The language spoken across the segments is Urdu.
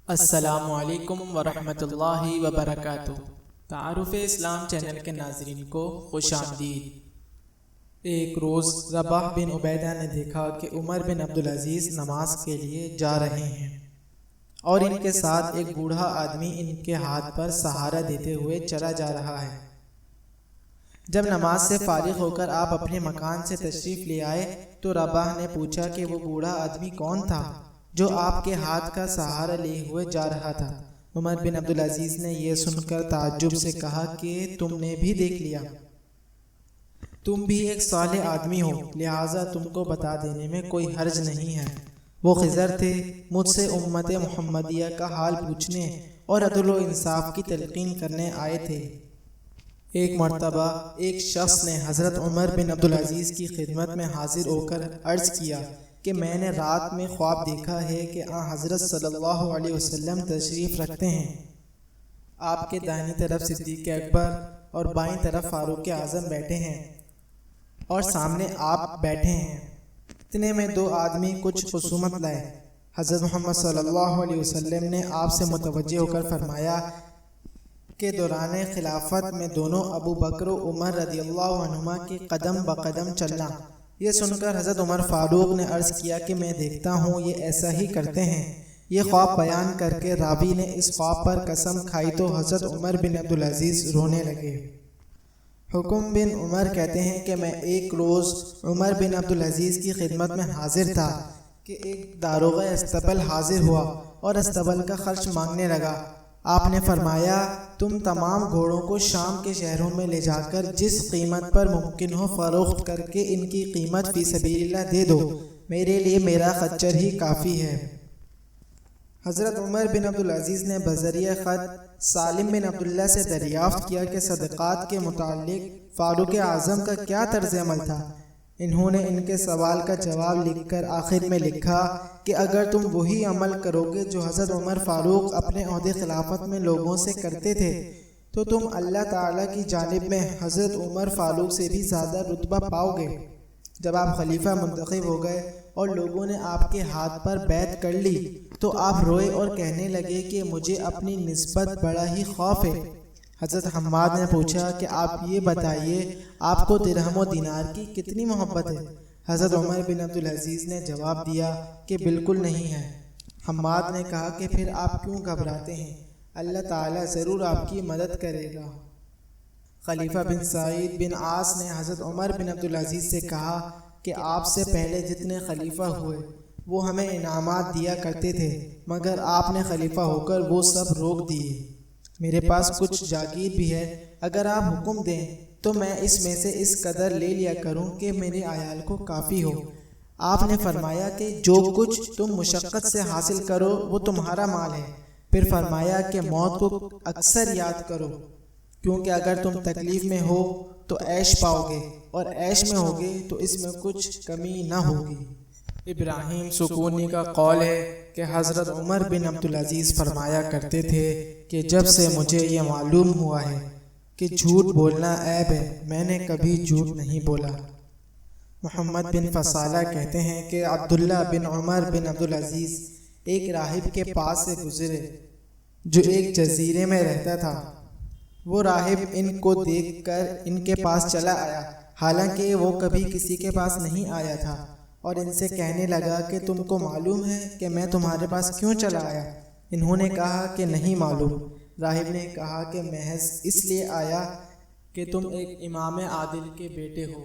السلام علیکم ورحمۃ اللہ وبرکاتہ۔ تعارف اسلام چینل کے ناظرین کو خوش آمدید۔ ایک روز رباح بن عبیدہ نے دیکھا کہ عمر بن عبدالعزیز نماز کے لیے جا رہے ہیں اور ان کے ساتھ ایک بوڑھا آدمی ان کے ہاتھ پر سہارا دیتے ہوئے چلا جا رہا ہے۔ جب نماز سے فارغ ہو کر آپ اپنے مکان سے تشریف لے آئے تو رباح نے پوچھا کہ وہ بوڑھا آدمی کون تھا جو آپ کے ہاتھ کا سہارا لیے ہوئے جا رہا تھا؟ عمر بن عبدالعزیز نے یہ سن کر تعجب سے کہا کہ تم نے بھی دیکھ لیا، تم بھی ایک صالح آدمی ہو، لہٰذا تم کو بتا دینے میں کوئی حرج نہیں ہے۔ وہ خضر تھے، مجھ سے امت محمدیہ کا حال پوچھنے اور عدل و انصاف کی تلقین کرنے آئے تھے۔ ایک مرتبہ ایک شخص نے حضرت عمر بن عبدالعزیز کی خدمت میں حاضر ہو کر عرض کیا کہ میں نے رات میں خواب دیکھا ہے کہ حضرت صلی اللہ علیہ وسلم تشریف رکھتے ہیں۔ آپ کے دائیں طرف صدیق اکبر اور بائیں طرف فاروق اعظم بیٹھے ہیں اور سامنے آپ بیٹھے ہیں۔ اتنے میں دو آدمی کچھ خصومت لائے۔ حضرت محمد صلی اللہ علیہ وسلم نے آپ سے متوجہ ہو کر فرمایا کہ دوران خلافت میں دونوں ابو بکر و عمر رضی اللہ عنہما کے قدم بقدم چلنا۔ یہ سن کر حضرت عمر فاروق نے عرض کیا کہ میں دیکھتا ہوں یہ ایسا ہی کرتے ہیں۔ یہ خواب بیان کر کے راوی نے اس خواب پر قسم کھائی تو حضرت عمر بن عبدالعزیز رونے لگے۔ حکم بن عمر کہتے ہیں کہ میں ایک روز عمر بن عبدالعزیز کی خدمت میں حاضر تھا کہ ایک داروغہ استبل حاضر ہوا اور استبل کا خرچ مانگنے لگا۔ آپ نے فرمایا تم تمام گھوڑوں کو شام کے شہروں میں لے جا کر جس قیمت پر ممکن ہو فروخت کر کے ان کی قیمت فی سبیل اللہ دے دو، میرے لیے میرا خچر ہی کافی ہے۔ حضرت عمر بن عبدالعزیز نے بذریعہ خط سالم بن عبداللہ سے دریافت کیا کہ صدقات کے متعلق فاروق اعظم کا کیا طرز عمل تھا۔ انہوں نے ان کے سوال کا جواب لکھ کر آخر میں لکھا کہ اگر تم وہی عمل کرو گے جو حضرت عمر فاروق اپنے عہد خلافت میں لوگوں سے کرتے تھے تو تم اللہ تعالیٰ کی جانب میں حضرت عمر فاروق سے بھی زیادہ رتبہ پاؤ گے۔ جب آپ خلیفہ منتخب ہو گئے اور لوگوں نے آپ کے ہاتھ پر بیعت کر لی تو آپ روئے اور کہنے لگے کہ مجھے اپنی نسبت بڑا ہی خوف ہے۔ حضرت حماد نے پوچھا کہ آپ یہ بتائیے آپ کو درہم و دینار کی کتنی محبت ہے؟ حضرت عمر بن عبدالعزیز نے جواب دیا کہ بالکل نہیں ہے۔ حماد نے کہا کہ پھر آپ کیوں گھبراتے ہیں؟ اللہ تعالیٰ ضرور آپ کی مدد کرے گا۔ خلیفہ بن سعید بن عاص نے حضرت عمر بن عبدالعزیز سے کہا کہ آپ سے پہلے جتنے خلیفہ ہوئے وہ ہمیں انعامات دیا کرتے تھے مگر آپ نے خلیفہ ہو کر وہ سب روک دیے۔ میرے پاس کچھ جاگیر بھی ہے، اگر آپ حکم دیں تو میں اس میں سے اس قدر لے لیا کروں کہ میرے عیال کو کافی ہو۔ آپ نے فرمایا کہ جو کچھ تم مشقت سے حاصل کرو وہ تمہارا مال ہے۔ پھر فرمایا کہ موت کو اکثر یاد کرو کیونکہ اگر تم تکلیف میں ہو تو عیش پاؤ گے اور عیش میں ہوگے تو اس میں کچھ کمی نہ ہوگی۔ ابراہیم سکونی کا قول ہے کہ حضرت عمر بن عبدالعزیز فرمایا کرتے تھے کہ جب سے مجھے یہ معلوم ہوا ہے کہ جھوٹ بولنا عیب ہے میں نے کبھی جھوٹ نہیں بولا۔ محمد بن فصالہ کہتے ہیں کہ عبداللہ بن عمر بن عبدالعزیز ایک راہب کے پاس سے گزرے جو ایک جزیرے میں رہتا تھا۔ وہ راہب ان کو دیکھ کر ان کے پاس چلا آیا، حالانکہ وہ کبھی کسی کے پاس نہیں آیا تھا، اور ان سے کہنے لگا کہ تم کو معلوم ہے کہ میں تمہارے پاس کیوں چلا آیا؟ انہوں نے کہا کہ نہیں معلوم۔ راہب نے کہا کہ محض اس لیے آیا کہ تم ایک امام عادل کے بیٹے ہو۔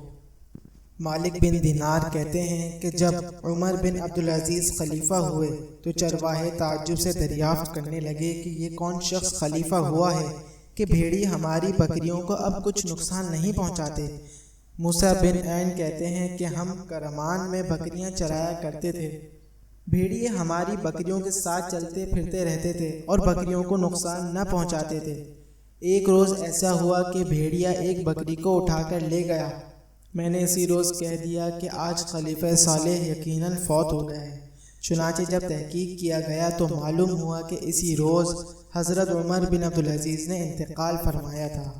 مالک بن دینار کہتے ہیں کہ جب عمر بن عبدالعزیز خلیفہ ہوئے تو چرواہے تعجب سے دریافت کرنے لگے کہ یہ کون شخص خلیفہ ہوا ہے کہ بھیڑی ہماری بکریوں کو اب کچھ نقصان نہیں پہنچاتے۔ موسیٰ بن عین کہتے ہیں کہ ہم کرمان میں بکریاں چرایا کرتے تھے، بھیڑیے ہماری بکریوں کے ساتھ چلتے پھرتے رہتے تھے اور بکریوں کو نقصان نہ پہنچاتے تھے۔ ایک روز ایسا ہوا کہ بھیڑیا ایک بکری کو اٹھا کر لے گیا۔ میں نے اسی روز کہہ دیا کہ آج خلیفہ صالح یقیناً فوت ہو گئے۔ چنانچہ جب تحقیق کیا گیا تو معلوم ہوا کہ اسی روز حضرت عمر بن عبدالعزیز نے انتقال فرمایا تھا۔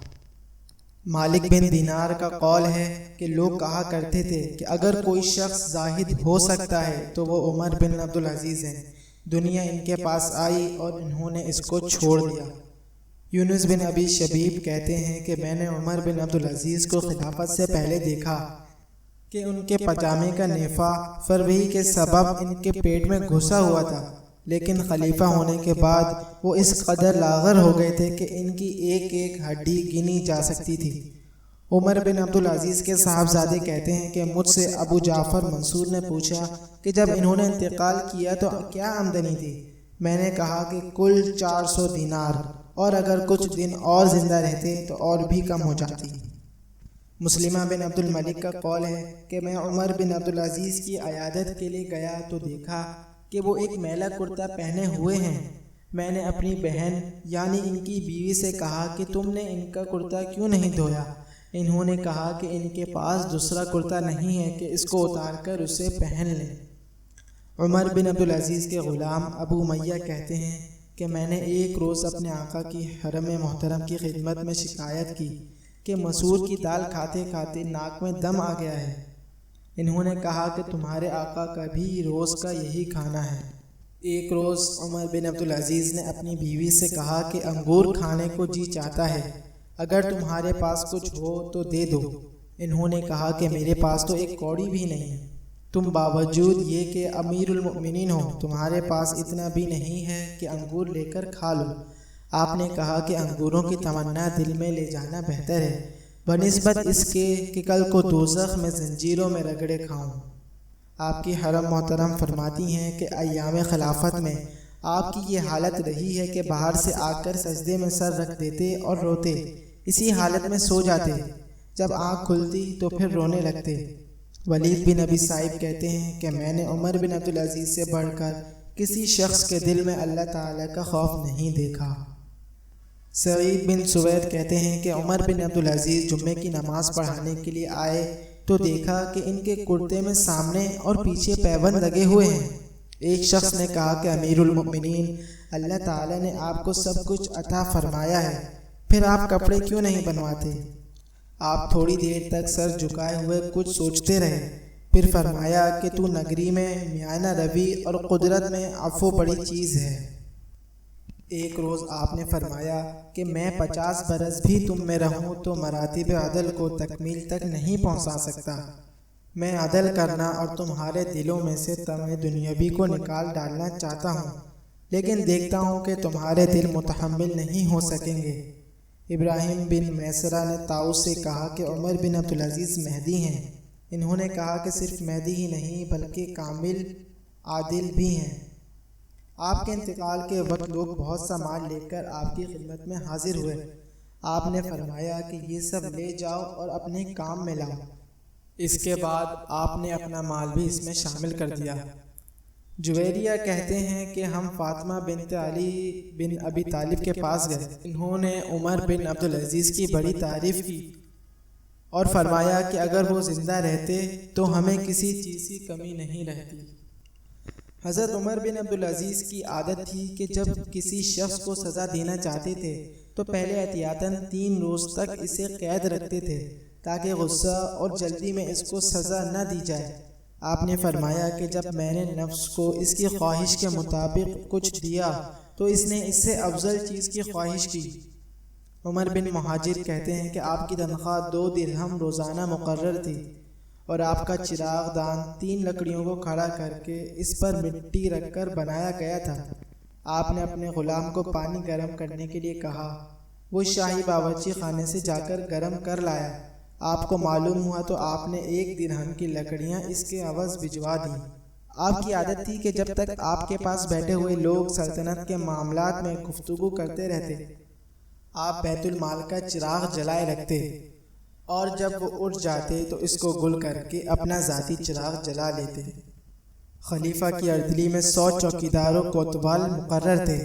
مالک بن دینار کا قول ہے کہ لوگ کہا کرتے تھے کہ اگر کوئی شخص زاہد ہو سکتا ہے تو وہ عمر بن عبدالعزیز ہیں۔ دنیا ان کے پاس آئی اور انہوں نے اس کو چھوڑ دیا۔ یونس بن ابی شبیب کہتے ہیں کہ میں نے عمر بن عبدالعزیز کو خلافت سے پہلے دیکھا کہ ان کے پاجامے کا نیفہ فروہی کے سبب ان کے پیٹ میں گھسا ہوا تھا، لیکن خلیفہ ہونے کے بعد وہ اس قدر لاغر ہو گئے تھے کہ ان کی ایک ایک ہڈی گنی جا سکتی تھی۔ عمر بن عبدالعزیز کے صاحبزادے کہتے ہیں کہ مجھ سے ابو جعفر منصور نے پوچھا کہ جب انہوں نے انتقال کیا تو کیا آمدنی تھی؟ میں نے کہا کہ کل 400 دینار، اور اگر کچھ دن اور زندہ رہتے تو اور بھی کم ہو جاتی۔ مسلمہ بن عبد الملک کا قول ہے کہ میں عمر بن عبدالعزیز کی عیادت کے لیے گیا تو دیکھا کہ وہ ایک میلا کرتا پہنے ہوئے ہیں۔ میں نے اپنی بہن یعنی ان کی بیوی سے کہا کہ تم نے ان کا کرتا کیوں نہیں دھویا؟ انہوں نے کہا کہ ان کے پاس دوسرا کرتا نہیں ہے کہ اس کو اتار کر اسے پہن لیں۔ عمر بن عبدالعزیز کے غلام ابو امیہ کہتے ہیں کہ میں نے ایک روز اپنے آقا کی حرم محترم کی خدمت میں شکایت کی کہ مسور کی دال کھاتے کھاتے ناک میں دم آ گیا ہے۔ انہوں نے کہا کہ تمہارے آقا کا بھی روز کا یہی کھانا ہے۔ ایک روز عمر بن عبدالعزیز نے اپنی بیوی سے کہا کہ انگور کھانے کو جی چاہتا ہے، اگر تمہارے پاس کچھ ہو تو دے دو۔ انہوں نے کہا کہ میرے پاس تو ایک کوڑی بھی نہیں، تم باوجود یہ کہ امیر المؤمنین ہو تمہارے پاس اتنا بھی نہیں ہے کہ انگور لے کر کھا لو۔ آپ نے کہا کہ انگوروں کی تمنا دل میں لے جانا بہتر ہے بنسبت اس کے کہ کل کو دوزخ میں زنجیروں میں رگڑے کھاؤں۔ آپ کی حرم محترم فرماتی ہیں کہ ایام خلافت میں آپ کی یہ حالت رہی ہے کہ باہر سے آ کر سجدے میں سر رکھ دیتے اور روتے، اسی حالت میں سو جاتے، جب آنکھ کھلتی تو پھر رونے لگتے۔ ولید بن ابی صائب کہتے ہیں کہ میں نے عمر بن عبدالعزیز سے بڑھ کر کسی شخص کے دل میں اللہ تعالیٰ کا خوف نہیں دیکھا۔ سعید بن سوید کہتے ہیں کہ عمر بن عبدالعزیز جمعے کی نماز پڑھانے کے لیے آئے تو دیکھا کہ ان کے کرتے میں سامنے اور پیچھے پیبند لگے ہوئے ہیں۔ ایک شخص نے کہا کہ امیر المؤمنین، اللہ تعالیٰ نے آپ کو سب کچھ عطا فرمایا ہے، پھر آپ کپڑے کیوں نہیں بنواتے؟ آپ تھوڑی دیر تک سر جھکائے ہوئے کچھ سوچتے رہے، پھر فرمایا کہ تو نگری میں میانہ روی اور قدرت میں عفو بڑی چیز ہے۔ ایک روز آپ نے فرمایا کہ میں 50 برس بھی تم میں رہوں تو مراتب عدل کو تکمیل تک نہیں پہنچا سکتا۔ میں عدل کرنا اور تمہارے دلوں میں سے طمع دنیاوی کو نکال ڈالنا چاہتا ہوں، لیکن دیکھتا ہوں کہ تمہارے دل متحمل نہیں ہو سکیں گے۔ ابراہیم بن میسرہ نے طاؤس سے کہا کہ عمر بن عبدالعزیز مہدی ہیں۔ انہوں نے کہا کہ صرف مہدی ہی نہیں بلکہ کامل عادل بھی ہیں۔ آپ کے انتقال کے وقت لوگ بہت سا مال لے کر آپ کی خدمت میں حاضر ہوئے۔ آپ نے فرمایا کہ یہ سب لے جاؤ اور اپنے کام میں لاؤ۔ اس کے بعد آپ نے اپنا مال بھی اس میں شامل کر دیا۔ جویریہ کہتے ہیں کہ ہم فاطمہ بنت علی بن ابی طالب کے پاس گئے، انہوں نے عمر بن عبدالعزیز کی بڑی تعریف کی اور فرمایا کہ اگر وہ زندہ رہتے تو ہمیں کسی چیز کی کمی نہیں رہتی۔ حضرت عمر بن عبدالعزیز کی عادت تھی کہ جب کسی شخص کو سزا دینا چاہتے تھے تو پہلے احتیاطاً 3 روز تک اسے قید رکھتے تھے تاکہ غصہ اور جلدی میں اس کو سزا نہ دی جائے۔ آپ نے فرمایا کہ جب میں نے نفس کو اس کی خواہش کے مطابق کچھ دیا تو اس نے اس سے افضل چیز کی خواہش کی۔ عمر بن مہاجر کہتے ہیں کہ آپ کی تنخواہ 2 درہم روزانہ مقرر تھی اور آپ کا چراغ دان 3 لکڑیوں کو کھڑا کر کے اس پر مٹی رکھ کر بنایا گیا تھا۔ آپ نے اپنے غلام کو پانی گرم کرنے کے لیے کہا، وہ شاہی باورچی خانے سے جا کر گرم کر لایا۔ آپ کو معلوم ہوا تو آپ نے 1 درہم کی لکڑیاں اس کے عوض بھجوا دیں۔ آپ کی عادت تھی کہ جب تک آپ کے پاس بیٹھے ہوئے لوگ سلطنت کے معاملات میں گفتگو کرتے رہتے، آپ بیت المال کا چراغ جلائے رکھتے اور جب وہ اٹھ جاتے تو اس کو گل کر کے اپنا ذاتی چراغ جلا لیتے۔ خلیفہ کی اردلی میں 100 چوکیدار و کوتوال مقرر تھے۔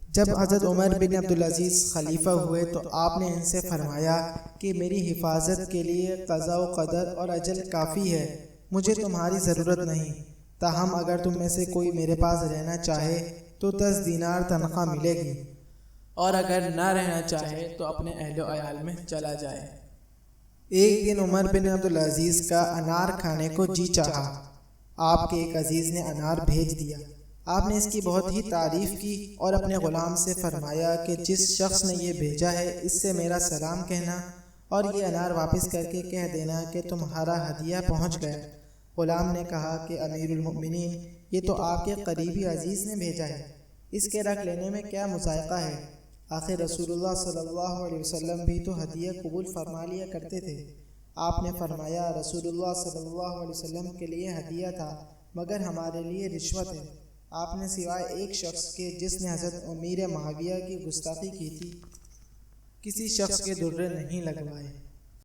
جب حضرت عمر بن عبدالعزیز خلیفہ ہوئے تو آپ نے ان سے فرمایا کہ میری حفاظت کے لیے قضاء و قدر اور اجل کافی ہے، مجھے تمہاری ضرورت نہیں، تاہم اگر تم میں سے کوئی میرے پاس رہنا چاہے تو 10 دینار تنخواہ ملے گی، اور اگر نہ رہنا چاہے تو اپنے اہل و عیال میں چلا جائے۔ ایک دن عمر بن عبدالعزیز کا انار کھانے کو جی چاہا۔ آپ کے ایک عزیز نے انار بھیج دیا۔ آپ نے اس کی بہت ہی تعریف کی اور اپنے غلام سے فرمایا کہ جس شخص نے یہ بھیجا ہے اس سے میرا سلام کہنا اور یہ انار واپس کر کے کہہ دینا کہ تمہارا ہدیہ پہنچ گیا۔ غلام نے کہا کہ امیر المؤمنین، یہ تو آپ کے قریبی عزیز نے بھیجا ہے، اس کے رکھ لینے میں کیا مذائقہ ہے؟ آخر رسول اللہ صلی اللہ علیہ وسلم بھی تو ہدیہ قبول فرما لیا کرتے تھے۔ آپ نے فرمایا رسول اللہ صلی اللہ علیہ وسلم کے لیے ہدیہ تھا مگر ہمارے لیے رشوت ہے۔ آپ نے سوائے ایک شخص کے جس نے حضرت امیر معاویہ کی گستاخی کی تھی کسی شخص کے درے نہیں لگوائے۔